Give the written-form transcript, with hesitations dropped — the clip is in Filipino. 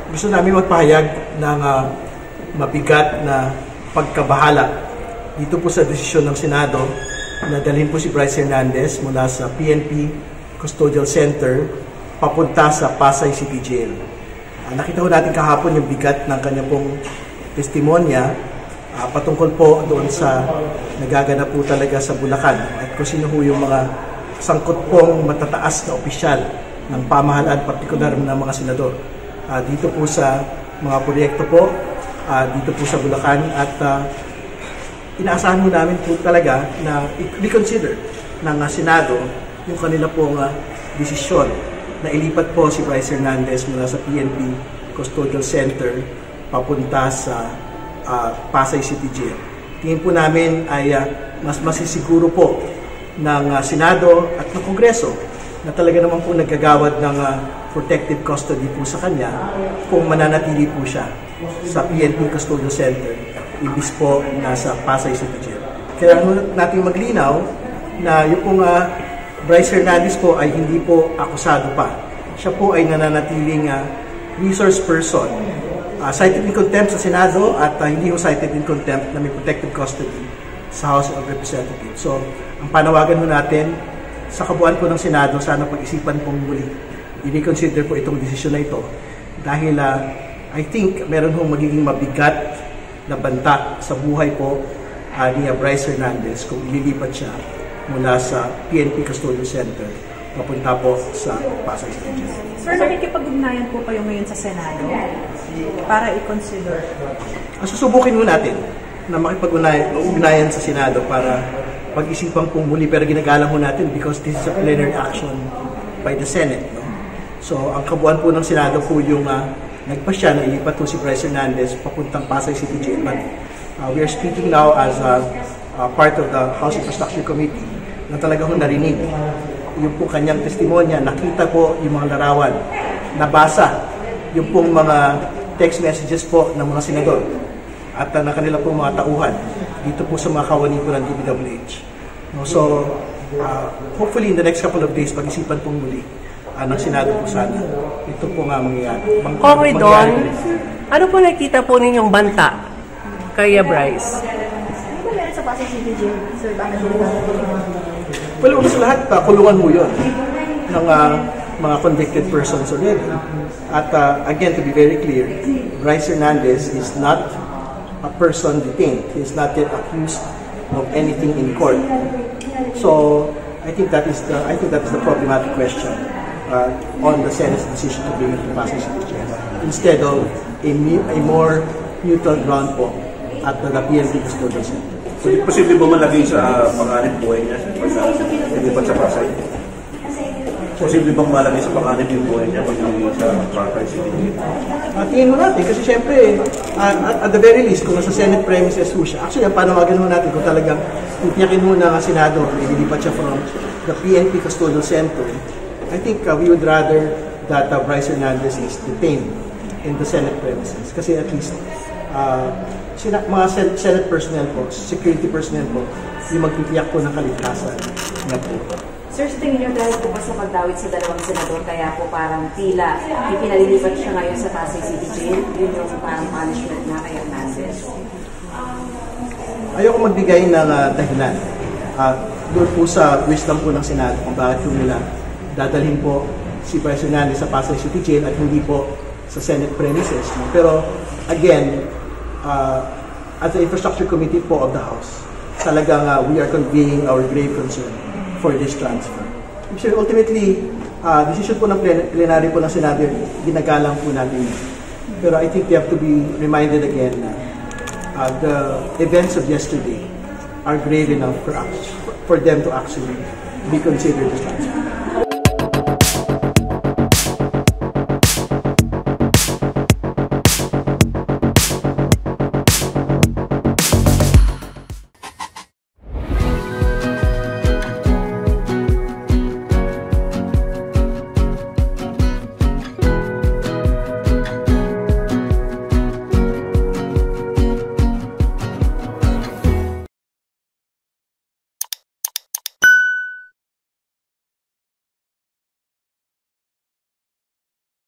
gusto namin magpahayag ng mabigat na pagkabahala dito po sa desisyon ng Senado na dalhin po si Bryce Hernandez mula sa PNP Custodial Center papunta sa Pasay City Jail. Nakita ko natin kahapon yung bigat ng kanya pong testimonya patungkol po doon sa nagaganap po talaga sa Bulacan at kung sino po yung mga sangkot pong matataas na opisyal ng pamahalaan, partikular ng mga senador. Dito po sa mga proyekto po, dito po sa Bulacan at inaasahan mo namin po talaga na i-reconsider ng Senado yung kanila pong desisyon na ilipat po si Bryce Hernandez mula sa PNP Custodial Center papunta sa Pasay City Jail. Tingin po namin ay mas masisiguro po ng Senado at ng Kongreso na talaga naman po nagkagawad ng protective custody po sa kanya kung mananatili po siya sa PNP Custodial Center ibis po nasa Pasay City Jail. Kaya natin maglinaw na yung pong Bryce Hernandez po ay hindi po akusado pa. Siya po ay nananatiling resource person. Cited in contempt sa Senado at hindi ho cited in contempt na may protective custody sa House of Representatives. So, ang panawagan ho natin sa kabuuan po ng Senado, sana pag-isipan pong muli. I-reconsider po itong desisyon na ito dahil I think meron hong magiging mabigat na banta sa buhay po ni Bryce Hernandez kung ililipat siya mula sa PNP Custodial Center papunta po sa Pasay City. Sir, nakikipag-ugnayan po kayo ngayon sa Senado para i-consider? Susubukin mo natin na makipag-ugnayan sa Senado para pag-isipan pong muli, pero ginagalang mo natin because this is a plenary action by the Senate. No? So, ang kabuuan po ng Senado po yung nagpasya na ilipat po si Bryce Hernandez papuntang Pasay City Jail. But we are speaking now as part of the House Infrastructure Committee na talaga ho narinig yung po kanyang testimonya, nakita po yung mga larawan, nabasa yung pong mga text messages po ng mga senador at ng kanila po mga tauhan dito po sa mga kawani po ng DPWH. So, hopefully in the next couple of days, pag-isipan pong muli ng Senado po sana. Ito po nga mangyayari. Don, ano po nakita po ninyong banta kay Bryce? Ano po meron sa Pasay City Jail, Sir? Well, una sa lahat, kulungan mo yun ng mga convicted persons already. At again, to be very clear, Bryce Hernandez is not a person detained. He is not yet accused of anything in court. So, I think that is the problematic question on the Senate's decision to bring him to Pasay City Jail instead of a more neutral ground po at the PNP Custodial Center. So, posible ba malagay sa panganib buhay niya pag sa Pasay? Posible bang malagay sa panganib yung buhay niya pag sa Pasay City? Tingin mo natin kasi syempre at the very least kung nasa Senate premises ho siya. Actually, ang panawagan mo natin kung talagang titiyakin mo na Senado ililipat siya from the PNP Custodial Center, I think we would rather that Bryce Hernandez is detained in the Senate premises kasi at least mga Senate personnel po, security personnel po, yung magtitiyak po ng kaligtasan niya po. Sir, sa tingin niyo dahil po ba sa pagdawit sa dalawang senador, kaya po parang tila ipinalilipat siya ngayon sa Pasay City Jail? Yun yung parang punishment na kay Hernandez? Ayoko magbigay ng dahilan. Doon po sa wisdom po ng Senado kung bakit yung nila dadalhin po si Bryce Hernandez sa Pasay City Jail at hindi po sa Senate premises. Pero again, as the Infrastructure Committee po of the House, talagang we are conveying our grave concern for this transfer. So ultimately, decision po ng plenary po ng Senado, ginagalang po natin. Pero I think we have to be reminded again na the events of yesterday are grave enough for them to actually reconsider this transfer.